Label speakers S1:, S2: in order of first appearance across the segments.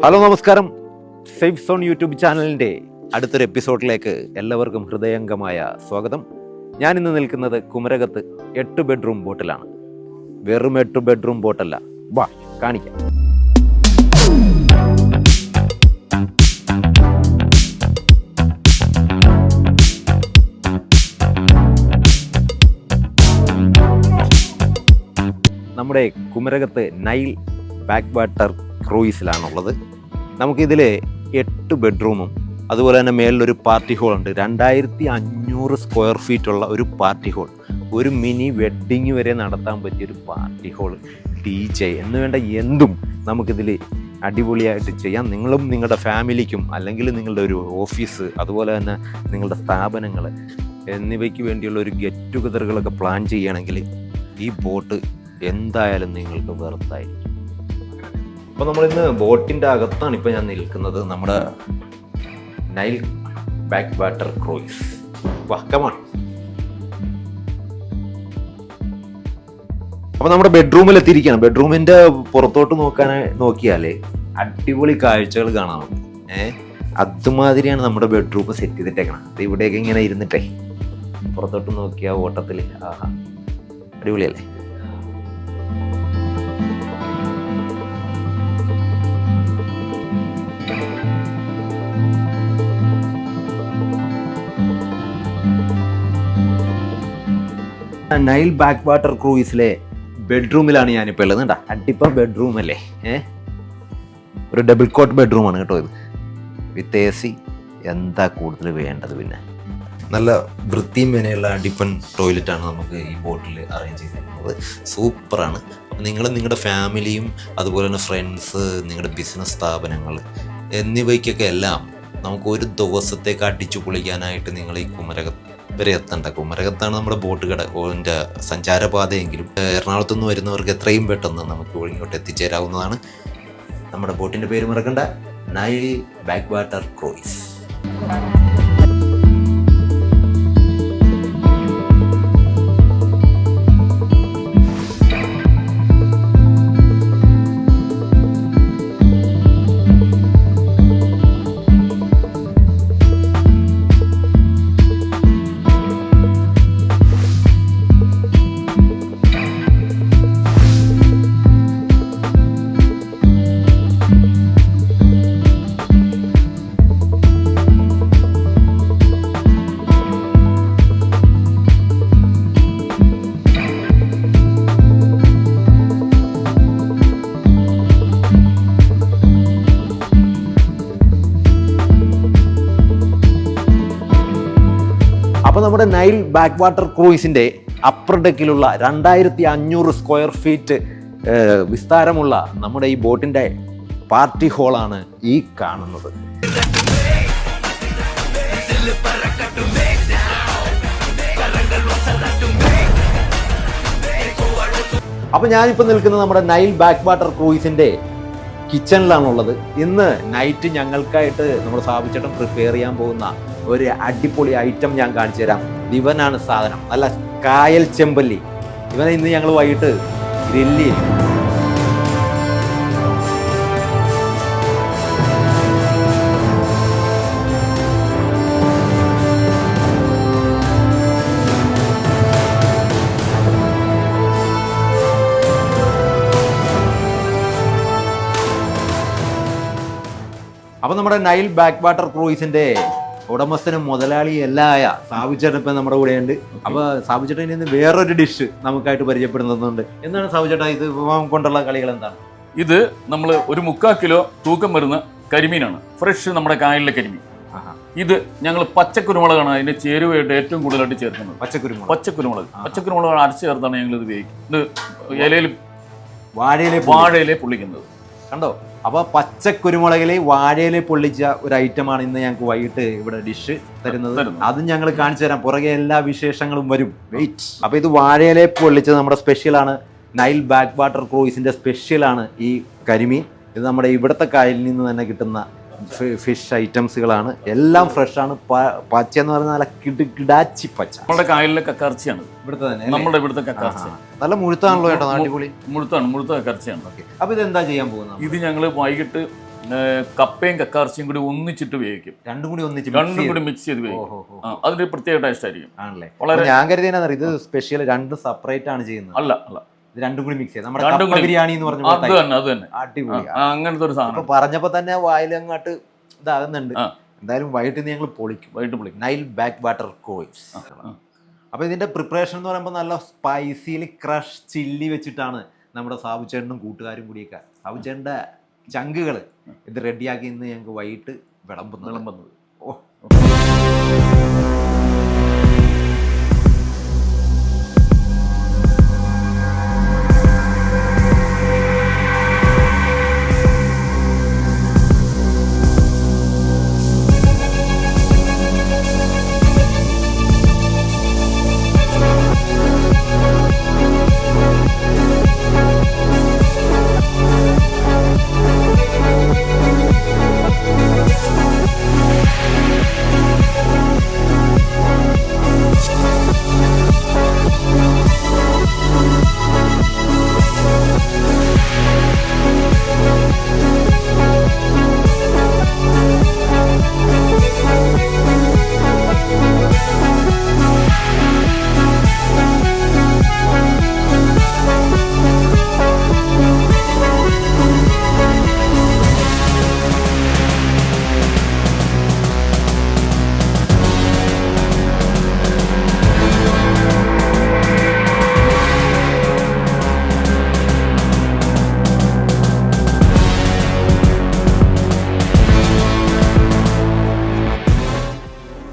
S1: Hello നമസ്കാരം. Safe zone YouTube ചാനലിൻ്റെ അടുത്തൊരു എപ്പിസോഡിലേക്ക് എല്ലാവർക്കും ഹൃദയംഗമായ സ്വാഗതം. ഞാനിന്ന് നിൽക്കുന്നത് കുമരകത്ത് 8 ബെഡ്റൂം ബോട്ടിലാണ്. വെറും 8 ബെഡ്റൂം ബോട്ടല്ല, വാ കാണിക്കാം. നമ്മുടെ കുമരകത്ത് നൈൽ ബാക്ക് വാട്ടർ ക്രൂയിസിലാണുള്ളത്. നമുക്കിതിൽ 8 ബെഡ്റൂമും അതുപോലെ തന്നെ മേളിലൊരു പാർട്ടി ഹോൾ ഉണ്ട്. 2500 സ്ക്വയർ ഫീറ്റുള്ള ഒരു പാർട്ടി ഹോൾ, ഒരു മിനി വെഡ്ഡിങ് വരെ നടത്താൻ പറ്റിയൊരു പാർട്ടി ഹോൾ, DJ എന്ന് വേണ്ട എന്തും നമുക്കിതിൽ അടിപൊളിയായിട്ട് ചെയ്യാം. നിങ്ങളും നിങ്ങളുടെ ഫാമിലിക്കും അല്ലെങ്കിൽ നിങ്ങളുടെ ഒരു ഓഫീസ് അതുപോലെ തന്നെ നിങ്ങളുടെ സ്ഥാപനങ്ങൾ എന്നിവയ്ക്ക് വേണ്ടിയുള്ള ഒരു ഗെറ്റ് ടുഗദറുകളൊക്കെ പ്ലാൻ ചെയ്യുകയാണെങ്കിൽ ഈ ബോട്ട് എന്തായാലും നിങ്ങൾക്ക് വെറുത്തായിരിക്കും. അപ്പോൾ നമ്മളിന്ന് ബോട്ടിൻ്റെ അകത്താണ് ഇപ്പോൾ ഞാൻ നിൽക്കുന്നത്. നമ്മുടെ നൈൽ ബാക്ക് വാട്ടർ ക്രൂയിസ്. വാ കമാൺ. അപ്പോൾ നമ്മുടെ ബെഡ്റൂമിൽ എത്തിയിരിക്കുകയാണ്. ബെഡ്റൂമിൻ്റെ പുറത്തോട്ട് നോക്കിയാൽ അടിപൊളി കാഴ്ചകൾ കാണാം. അതുമാതിരിയാണ് നമ്മുടെ ബെഡ്റൂം സെറ്റ് ചെയ്തിട്ടേക്കണം. ഇവിടെയൊക്കെ ഇങ്ങനെ ഇരുന്നിട്ടേ പുറത്തോട്ട് നോക്കിയാൽ ഓട്ടത്തിൽ ആഹാ അടിപൊളിയല്ലേ. നൈൽ ബാക്ക് വാട്ടർ ക്രൂയിസിലെ ബെഡ്റൂമിലാണ് ഞാനിപ്പോൾ ഉള്ളത്. കേട്ടോ അടിപ്പം ബെഡ്റൂം അല്ലേ. ഒരു ഡബിൾ കോട്ട് ബെഡ്റൂമാണ് കേട്ടോ ഇത്, വിത്ത് AC. എന്താ കൂടുതൽ വേണ്ടത്? പിന്നെ നല്ല വൃത്തിയും വിനയുള്ള അടിപ്പൻ ടോയ്ലറ്റാണ് നമുക്ക് ഈ ബോട്ടിൽ അറേഞ്ച് ചെയ്തിരിക്കുന്നത്. സൂപ്പറാണ്. അപ്പോൾ നിങ്ങൾ നിങ്ങളുടെ ഫാമിലിയും അതുപോലെ തന്നെ ഫ്രണ്ട്സ്, നിങ്ങളുടെ ബിസിനസ് സ്ഥാപനങ്ങൾ എന്നിവയ്ക്കൊക്കെ എല്ലാം നമുക്ക് ഒരു ദിവസത്തേക്ക് അടിച്ചു പൊളിക്കാനായിട്ട് നിങ്ങൾ ഈ കുമരകത്ത് വരെ എത്തണ്ട. കുമരകത്താണ് നമ്മുടെ ബോട്ട് കടൻ്റെ സഞ്ചാരപാതയെങ്കിലും എറണാകുളത്തു നിന്ന് വരുന്നവർക്ക് എത്രയും പെട്ടെന്ന് നമുക്ക് ഇങ്ങോട്ട് എത്തിച്ചേരാവുന്നതാണ്. നമ്മുടെ ബോട്ടിൻ്റെ പേര് മറക്കണ്ട, നൈൽ ബാക്ക് വാട്ടർ ക്രൂയിസ്. അപ്പോൾ നമ്മുടെ നൈൽ ബാക്ക് വാട്ടർ ക്രൂയിസിൻ്റെ അപ്പർ ഡെക്കിലുള്ള 2500 സ്ക്വയർ ഫീറ്റ് വിസ്താരമുള്ള നമ്മുടെ ഈ ബോട്ടിൻ്റെ പാർട്ടി ഹോളാണ് ഈ കാണുന്നത്. അപ്പോൾ ഞാനിപ്പോൾ നിൽക്കുന്നത് നമ്മുടെ നൈൽ ബാക്ക് വാട്ടർ ക്രൂയിസിൻ്റെ കിച്ചണിലാണുള്ളത്. ഇന്ന് നൈറ്റ് ഞങ്ങൾക്കായിട്ട് നമ്മൾ സ്ഥാപിച്ചിട്ട് പ്രിപ്പയർ ചെയ്യാൻ പോകുന്ന ഒരു അടിപൊളി ഐറ്റം ഞാൻ കാണിച്ചു തരാം. ഇവനാണ് സാധനം, നല്ല കായൽ ചെമ്പല്ലി. ഇവനെ ഇന്ന് ഞങ്ങൾ വൈകിട്ട് ഗ്രില്ല് ചെയ്യും. അപ്പോൾ നമ്മുടെ നൈൽ ബാക്ക് വാട്ടർ ക്രൂയിസിൻ്റെ ഉടമസ്ഥനും മുതലാളി എല്ലായ സാബുചേട്ടൻ ഇപ്പം നമ്മുടെ കൂടെ ഉണ്ട്. അപ്പോൾ സാബുചേട്ടൻ ഇന്ന് വേറൊരു ഡിഷ് നമുക്കായിട്ട് പരിചയപ്പെടുന്നുണ്ട്. എന്താണ് സാബുചേട്ടാ ഇത് കൊണ്ടുള്ള കളികൾ എന്താണ്?
S2: ഇത് നമ്മൾ ഒരു 3/4 കിലോ തൂക്കം വരുന്ന കരിമീനാണ്, ഫ്രഷ് നമ്മുടെ കായലിലെ കരിമീൻ. ഇത് ഞങ്ങൾ പച്ചക്കുരുമുളകാണ് അതിന്റെ ചേരുവയായിട്ട് ഏറ്റവും കൂടുതലായിട്ട് ചേർക്കുന്നത്. പച്ചക്കുരുമുളക് അരച്ച് ചേർത്താണ് ഞങ്ങൾ ഇത് ഉപയോഗിക്കുന്നത്. ഇത് ഇലയിൽ വാഴയിലെ പൊള്ളിക്കുന്നത്
S1: കണ്ടോ. അപ്പോൾ പച്ചക്കുരുമുളകിലെ വാഴയിലെ പൊള്ളിച്ച ഒരു ഐറ്റമാണ് ഇന്ന് ഞങ്ങൾക്ക് വൈകിട്ട് ഇവിടെ ഡിഷ് തരുന്നത്. അതും ഞങ്ങൾ കാണിച്ചു തരാം. പുറകെ എല്ലാ വിശേഷങ്ങളും വരും. വെയിറ്റ്. അപ്പോൾ ഇത് വാഴയിലെ പൊള്ളിച്ചത് നമ്മുടെ സ്പെഷ്യലാണ്. നൈൽ ബാക്ക് വാട്ടർ ക്രൂയിസിൻ്റെ സ്പെഷ്യലാണ് ഈ കരിമീൻ. ഇത് നമ്മുടെ ഇവിടുത്തെ കായലിൽ നിന്ന് തന്നെ കിട്ടുന്ന ഫിഷ് ഐറ്റംസുകളാണ്. എല്ലാം ഫ്രഷാണ്. പച്ച എന്ന് പറയുന്നത് നല്ല കിടാച്ചി പച്ച.
S2: നമ്മുടെ കായലിലെ കക്കർച്ചയാണ്
S1: ഇവിടുത്തെ തന്നെ.
S2: നമ്മുടെ ഇവിടുത്തെ കക്കർച്ച
S1: നല്ല മുഴുത്താണല്ലോ ചേട്ടാ. അടിപൊളി
S2: മുഴുത്ത കക്കർച്ചയാണ്.
S1: അപ്പൊ ഇത് എന്താ ചെയ്യാൻ പോകുന്നത്?
S2: ഇത് ഞങ്ങൾ വൈകിട്ട് കപ്പയും കക്കാർച്ചിയും കൂടി ഒന്നിച്ചിട്ട് വേവിക്കും.
S1: രണ്ടും കൂടി
S2: മിക്സ് ചെയ്ത് വേവിക്കും. അതിന്റെ പ്രത്യേക ടേസ്റ്റ് ആയിരിക്കും.
S1: ആണല്ലേ? വളരെ ഞാൻ കരുതിയാ ഇത് സ്പെഷ്യൽ, രണ്ടും സെപ്പറേറ്റ് ആണ് ചെയ്യുന്നത്.
S2: അല്ല,
S1: ഇത് രണ്ടും കൂടി മിക്സ് ചെയ്ത് നമ്മുടെ കപ്പ ബിരിയാണി എന്ന് പറഞ്ഞ
S2: അത് തന്നെ
S1: അടിപൊളി
S2: അങ്ങനത്തെ ഒരു സാധനം.
S1: പറഞ്ഞപ്പോ തന്നെ വായിലങ്ങോട്ട് ഇതാകുന്നുണ്ട്. എന്തായാലും വൈകിട്ട് ഞങ്ങൾ പൊളിക്കും. Nile backwater cruise. അപ്പോൾ ഇതിന്റെ പ്രിപ്പറേഷൻ എന്ന് പറയുമ്പോൾ നല്ല സ്പൈസിയിൽ ക്രഷ് ചില്ലി വെച്ചിട്ടാണ് നമ്മുടെ സാബുചേട്ടനും കൂട്ടുകാരും കൂടിയൊക്കെ സാബുചേട്ടൻ്റെ ചങ്കുകൾ ഇത് റെഡിയാക്കി ഇന്ന് ഞങ്ങൾക്ക് വൈകിട്ട് വിളമ്പുന്നത്. ഓ,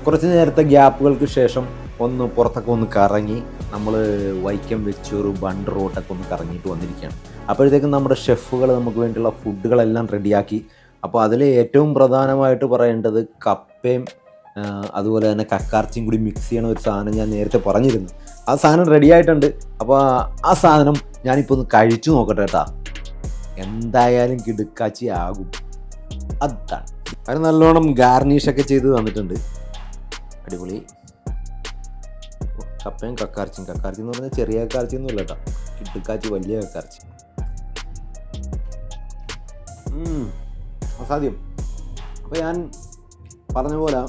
S1: കുറച്ച് നേരത്തെ ഗ്യാപ്പുകൾക്ക് ശേഷം ഒന്ന് പുറത്തൊക്കെ ഒന്ന് കറങ്ങി നമ്മൾ വൈക്കം വെച്ചൂർ ബണ്ട് റോട്ടൊക്കെ ഒന്ന് കറങ്ങിയിട്ട് വന്നിരിക്കുകയാണ്. അപ്പോഴത്തേക്കും നമ്മുടെ ഷെഫുകൾ നമുക്ക് വേണ്ടിയുള്ള ഫുഡുകളെല്ലാം റെഡിയാക്കി. അപ്പോൾ അതിൽ ഏറ്റവും പ്രധാനമായിട്ട് പറയേണ്ടത് കപ്പയും അതുപോലെ തന്നെ കക്കാർച്ചിയും കൂടി മിക്സ് ചെയ്യണ ഒരു സാധനം ഞാൻ നേരത്തെ പറഞ്ഞിരുന്നു. ആ സാധനം റെഡി ആയിട്ടുണ്ട്. അപ്പോൾ ആ സാധനം ഞാനിപ്പോൾ ഒന്ന് കഴിച്ചു നോക്കട്ടെ കേട്ടോ. എന്തായാലും കിടുക്കാച്ചി ആകും. അതാണ് അത് നല്ലോണം ഗാർണിഷൊക്കെ ചെയ്ത് തന്നിട്ടുണ്ട്. അടിപൊളി. കപ്പയും കക്കാർച്ചി എന്ന് പറഞ്ഞാൽ ചെറിയ കക്കാർച്ചി ഒന്നും ഇല്ല കേട്ടോ, കിടുക്കാച്ചി വലിയ കക്കാർച്ചി. അസാധ്യം. അപ്പോൾ ഞാൻ പറഞ്ഞ പോലെ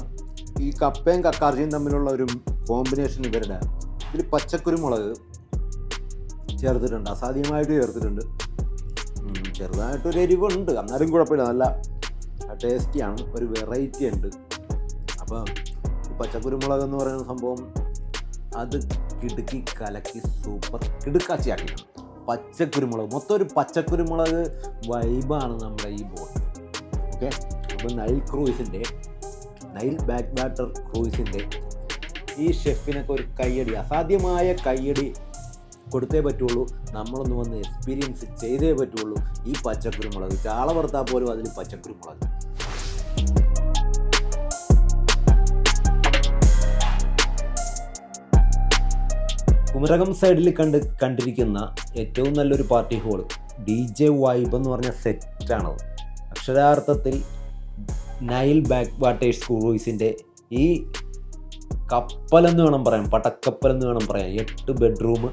S1: ഈ കപ്പയും കക്കാർച്ചിയും തമ്മിലുള്ള ഒരു കോമ്പിനേഷൻ ഇവരുടെ ഇതിൽ പച്ചക്കുരുമുളക് ചേർത്തിട്ടുണ്ട്, അസാധ്യമായിട്ട് ചേർത്തിട്ടുണ്ട്. ചെറുതായിട്ടൊരു എരിവുണ്ട്, എന്നാലും കുഴപ്പമില്ല, നല്ല ടേസ്റ്റിയാണ്, ഒരു വെറൈറ്റി ഉണ്ട്. അപ്പോൾ പച്ചക്കുരുമുളക് എന്ന് പറയുന്ന സംഭവം അത് കിടുക്കി കലക്കി സൂപ്പർ കിടുക്കാച്ചിയാക്കിയിട്ടുണ്ട്. പച്ചക്കുരുമുളക് മൊത്തം ഒരു പച്ചക്കുരുമുളക് വൈബാണ് നമ്മുടെ ഈ ബോട്ട്. ഓക്കെ, അപ്പോൾ നൈൽ ബാക്ക് വാട്ടർ ക്രൂയിസിൻ്റെ ഈ ഷെഫിനൊക്കെ ഒരു കയ്യടി, അസാധ്യമായ കയ്യടി കൊടുത്തേ പറ്റുള്ളൂ. നമ്മളൊന്ന് വന്ന് എക്സ്പീരിയൻസ് ചെയ്തേ പറ്റുള്ളൂ. ഈ പച്ചക്കുരുമുളക് ചാള വറുത്താൽ പോലും അതിൽ പച്ചക്കുരുമുളക്. കുമരകം സൈഡിൽ കണ്ടിരിക്കുന്ന ഏറ്റവും നല്ലൊരു പാർട്ടി ഹോൾ DJ വൈബ് എന്ന് പറഞ്ഞ സെറ്റാണത്. അക്ഷരാർത്ഥത്തിൽ നൈൽ ബാക്ക് വാട്ടേഴ്സ് ക്രൂയിസിൻ്റെ ഈ കപ്പലെന്ന് വേണം പറയാം, പടക്കപ്പലെന്ന് വേണം പറയാം. 8 ബെഡ്റൂം,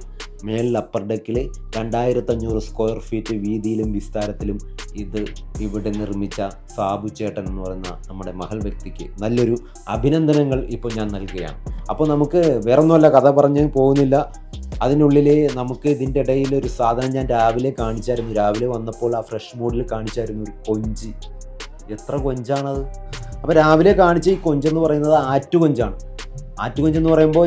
S1: മേലിൽ അപ്പർ ഡെക്കിൽ 2500 സ്ക്വയർ ഫീറ്റ് വീതിയിലും വിസ്താരത്തിലും ഇത് ഇവിടെ നിർമ്മിച്ച സാബു ചേട്ടൻ എന്ന് പറയുന്ന നമ്മുടെ മഹൽ വ്യക്തിക്ക് നല്ലൊരു അഭിനന്ദനങ്ങൾ ഇപ്പോൾ ഞാൻ നൽകുകയാണ്. അപ്പോൾ നമുക്ക് വേറൊന്നുമല്ല, കഥ പറഞ്ഞ് പോകുന്നില്ല. അതിനുള്ളിൽ നമുക്ക് ഇതിൻ്റെ ഇടയിൽ ഒരു സാധനം ഞാൻ രാവിലെ കാണിച്ചായിരുന്നു. രാവിലെ വന്നപ്പോൾ ആ ഫ്രഷ് മൂഡിൽ കാണിച്ചായിരുന്നു ഒരു കൊഞ്ച്. എത്ര കൊഞ്ചാണത്! അപ്പോൾ രാവിലെ കാണിച്ച ഈ കൊഞ്ചെന്ന് പറയുന്നത് ആറ്റുകൊഞ്ചാണ്. ആറ്റുകൊഞ്ചെന്ന് പറയുമ്പോൾ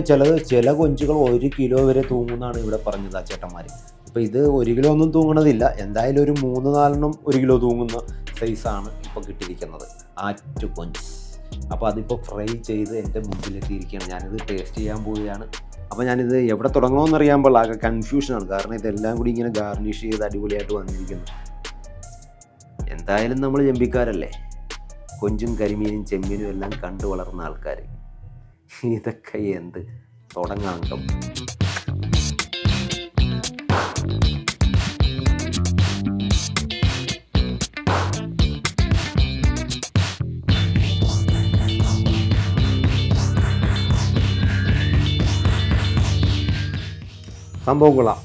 S1: ചില കൊഞ്ചുകൾ 1 കിലോ വരെ തൂങ്ങുന്നതാണ് ഇവിടെ പറഞ്ഞത് ആ ചേട്ടന്മാർ. ഇപ്പോൾ ഇത് 1 കിലോ ഒന്നും തൂങ്ങണതില്ല, എന്തായാലും ഒരു 3-4 1 കിലോ തൂങ്ങുന്ന സൈസാണ് ഇപ്പോൾ കിട്ടിയിരിക്കുന്നത് ആറ്റുകൊഞ്ച്. അപ്പോൾ അതിപ്പോൾ ഫ്രൈ ചെയ്ത് എൻ്റെ മുമ്പിലെത്തിയിരിക്കുകയാണ്. ഞാനിത് ടേസ്റ്റ് ചെയ്യാൻ പോവുകയാണ്. അപ്പോൾ ഞാനിത് എവിടെ തുടങ്ങണമെന്നറിയാമ്പോൾ ആകെ കൺഫ്യൂഷനാണ്, കാരണം ഇതെല്ലാം കൂടി ഇങ്ങനെ ഗാർണിഷ് ചെയ്ത് അടിപൊളിയായിട്ട് വന്നിരിക്കുന്നു. എന്തായാലും നമ്മൾ ചെമ്പിക്കാരല്ലേ, കൊഞ്ചും കരിമീനും ചെമ്മീനും എല്ലാം കണ്ടു വളർന്ന ആൾക്കാർ. ഇതൊക്കെ എന്ത് തുടങ്ങാം. സംഭവം കൊള്ളാം.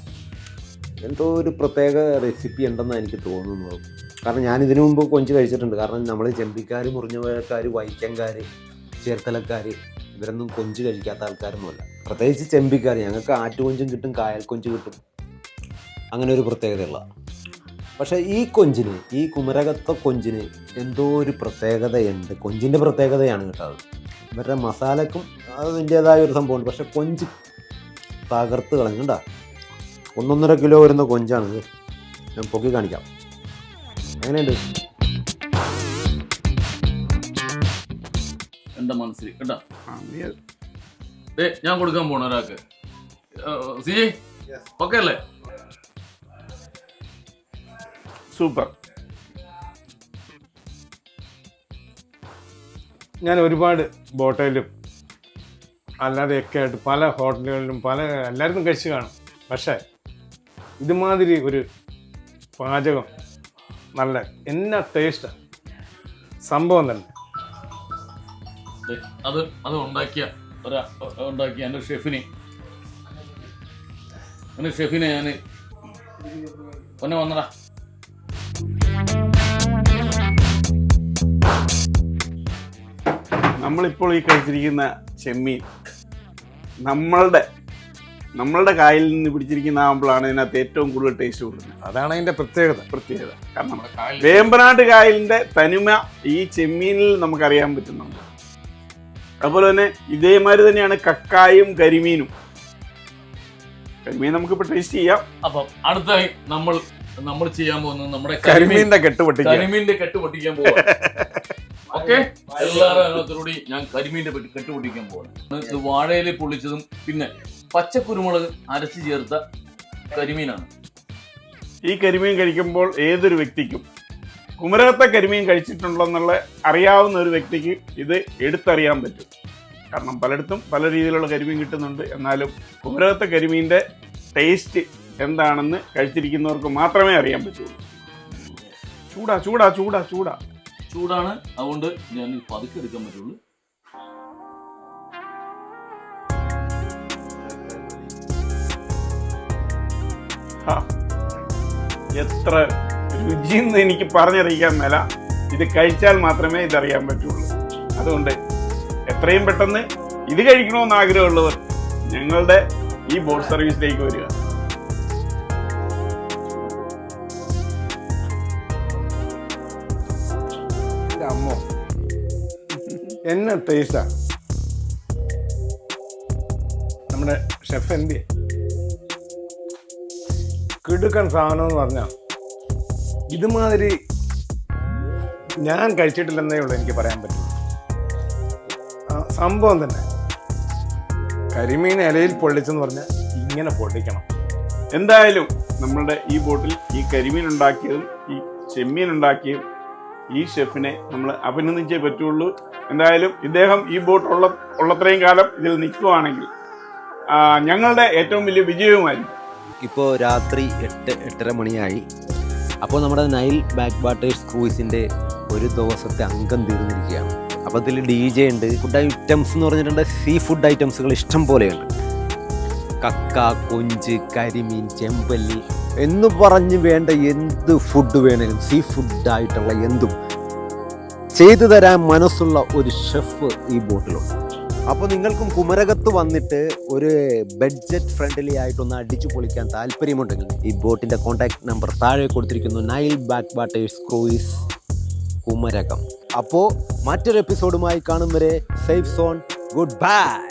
S1: എന്തോ ഒരു പ്രത്യേക റെസിപ്പി ഉണ്ടെന്നാണ് എനിക്ക് തോന്നുന്നത്. കാരണം ഞാൻ ഇതിനു മുമ്പ് കൊഞ്ച് കഴിച്ചിട്ടുണ്ട്. കാരണം നമ്മൾ ചെമ്പിക്കാർ, മുറിഞ്ഞവരക്കാർ, വൈക്കംകാർ, ചേർത്തലക്കാർ ഇവരൊന്നും കൊഞ്ച് കഴിക്കാത്ത ആൾക്കാരൊന്നുമല്ല. പ്രത്യേകിച്ച് ചെമ്പിക്കാർ. ഞങ്ങൾക്ക് ആറ്റുകൊഞ്ചും കിട്ടും, കായൽ കൊഞ്ച് കിട്ടും. അങ്ങനെ ഒരു പ്രത്യേകതയുള്ള. പക്ഷേ ഈ കൊഞ്ചിന്, ഈ കുമരകത്തെ കൊഞ്ചിന് എന്തോ ഒരു പ്രത്യേകതയുണ്ട്. കൊഞ്ചിൻ്റെ പ്രത്യേകതയാണ് കേട്ടോ. ഇവരുടെ മസാലക്കും അതിൻ്റേതായ ഒരു സംഭവമുണ്ട്. പക്ഷെ കൊഞ്ച് തകർത്ത് കളഞ്ഞുണ്ടാ. 1.5 കിലോ വരുന്ന കൊഞ്ചാണിത്. ഞാൻ പൊക്കി കാണിക്കാം. എങ്ങനെയുണ്ട്?
S2: എൻ്റെ മനസ്സിൽ കേട്ടോ. ഞാൻ കൊടുക്കാൻ പോണ ഒരാൾക്ക്. സിജി ഓക്കെ അല്ലേ?
S3: സൂപ്പർ. ഞാൻ ഒരുപാട് ബോട്ടയിലും അല്ലാതെയൊക്കെ ആയിട്ട് പല ഹോട്ടലുകളിലും എല്ലായിടത്തും കഴിച്ച് കാണും. പക്ഷേ ഇതുമാതിരി ഒരു പാചകം നല്ല എന്നാ ടേസ്റ്റാണ് സംഭവം തന്നെ.
S2: അത് ഉണ്ടാക്കിയ എൻ്റെ ഷെഫിനെ ഞാൻ വന്നടാ.
S3: നമ്മളിപ്പോൾ ഈ കഴിച്ചിരിക്കുന്ന ചെമ്മീൻ നമ്മളുടെ കായലിൽ നിന്ന് പിടിച്ചിരിക്കുന്ന ആകുമ്പോഴാണ് ഇതിനകത്ത് ഏറ്റവും കൂടുതൽ ടേസ്റ്റ് കൊടുക്കുന്നത്. അതാണ് അതിൻ്റെ പ്രത്യേകത. കാരണം വേമ്പനാട്ട് കായലിൻ്റെ തനിമ ഈ ചെമ്മീനിൽ നമുക്കറിയാൻ പറ്റുന്നുണ്ട്. അതുപോലെ തന്നെ ഇതേമാതിരി തന്നെയാണ് കക്കായും കരിമീനും. കരിമീൻ നമുക്കിപ്പോൾ ടേസ്റ്റ് ചെയ്യാം.
S2: അപ്പം അടുത്തായി നമ്മൾ ചെയ്യാൻ പോകുന്നത് നമ്മുടെ
S3: കരിമീനിന്റെ കെട്ട്
S2: പൊട്ടിക്കാൻ പോവാ. ഓക്കെ, എല്ലാവരും അതിനകത്തോടുകൂടി ഞാൻ കരിമീന്റെ കെട്ട് പൊട്ടിക്കാൻ പോവാണ്. ഇത് വാഴയില പൊള്ളിച്ചതും പിന്നെ പച്ചക്കുരുമുളക് അരച്ച് ചേർത്ത കരിമീനാണ്.
S3: ഈ കരിമീൻ കഴിക്കുമ്പോൾ ഏതൊരു വ്യക്തിക്കും കുമരകത്തെ കരിമീൻ കഴിച്ചിട്ടുണ്ടെന്നുള്ള അറിയാവുന്ന ഒരു വ്യക്തിക്ക് ഇത് എടുത്തറിയാൻ പറ്റും. കാരണം പലയിടത്തും പല രീതിയിലുള്ള കരിമീൻ കിട്ടുന്നുണ്ട്. എന്നാലും കുമരകത്തെ കരിമീൻ്റെ ടേസ്റ്റ് എന്താണെന്ന് കഴിച്ചിരിക്കുന്നവർക്ക് മാത്രമേ അറിയാൻ പറ്റുള്ളൂ.
S2: ചൂടാണ്, അതുകൊണ്ട് ഞാൻ പതുക്കെ എടുക്കാൻ പറ്റുള്ളൂ.
S3: എത്ര രുചിയെന്ന് എനിക്ക് പറഞ്ഞറിയിക്കാൻ മേല. ഇത് കഴിച്ചാൽ മാത്രമേ ഇതറിയാൻ പറ്റുള്ളൂ. അതുകൊണ്ട് എത്രയും പെട്ടെന്ന് ഇത് കഴിക്കണമെന്ന് ആഗ്രഹമുള്ളവർ ഞങ്ങളുടെ ഈ ബോട്ട് സർവീസിലേക്ക് വരിക. അമ്മോ എന്നെ ടേസ്റ്റാ. നമ്മുടെ ഷെഫ് എന്ത് കിടുക്കൻ സാധനം എന്ന് പറഞ്ഞാൽ ഇതുമാതിരി ഞാൻ കഴിച്ചിട്ടില്ലെന്നേ ഉള്ളൂ എനിക്ക് പറയാൻ പറ്റും. സംഭവം തന്നെ കരിമീൻ ഇലയിൽ പൊള്ളിച്ചെന്ന് പറഞ്ഞാൽ ഇങ്ങനെ പൊള്ളിക്കണം. എന്തായാലും നമ്മളുടെ ഈ ബോട്ടിൽ ഈ കരിമീൻ ഉണ്ടാക്കിയതും ഈ ചെമ്മീൻ ഉണ്ടാക്കിയതും ഈ ഷെഫിനെ നമ്മൾ അഭിനന്ദിച്ചേ പറ്റുള്ളൂ. എന്തായാലും ഇദ്ദേഹം ഈ ബോട്ട് ഉള്ളത്രയും കാലം ഇതിൽ നിൽക്കുകയാണെങ്കിൽ ഞങ്ങളുടെ ഏറ്റവും വലിയ വിജയവുമായിരിക്കും.
S1: ഇപ്പോൾ രാത്രി 8-8:30 മണിയായി. അപ്പോൾ നമ്മുടെ നൈൽ ബാക്ക് വാട്ടേഴ്സ് ക്രൂയിസിൻ്റെ ഒരു ദിവസത്തെ അംഗം തീർന്നിരിക്കുകയാണ്. അപ്പോൾ ഇതിൽ DJ ഉണ്ട്. ഫുഡ് ഐറ്റംസ് എന്ന് പറഞ്ഞിട്ടുണ്ട്. സീ ഫുഡ് ഐറ്റംസുകൾ ഇഷ്ടം പോലെയുണ്ട്. കക്ക, കൊഞ്ച്, കരിമീൻ, ചെമ്പല്ലി എന്ന് പറഞ്ഞ് വേണ്ട എന്ത് ഫുഡ് വേണേലും സീ ഫുഡായിട്ടുള്ള എന്തും ചെയ്തു തരാൻ മനസ്സുള്ള ഒരു ഷെഫ് ഈ ബോട്ടിലുണ്ട്. അപ്പോൾ നിങ്ങൾക്കും കുമരകത്ത് വന്നിട്ട് ഒരു ബഡ്ജറ്റ് ഫ്രണ്ട്ലി ആയിട്ടൊന്ന് അടിച്ചു പൊളിക്കാൻ താല്പര്യമുണ്ടെങ്കിൽ ഈ ബോട്ടിൻ്റെ കോൺടാക്ട് നമ്പർ താഴെ കൊടുത്തിരിക്കുന്നു. Nile back waters cruise Kumarakom. അപ്പോൾ മറ്റൊരു എപ്പിസോഡുമായി കാണും വരെ സേഫ് സോൺ, ഗുഡ് ബൈ.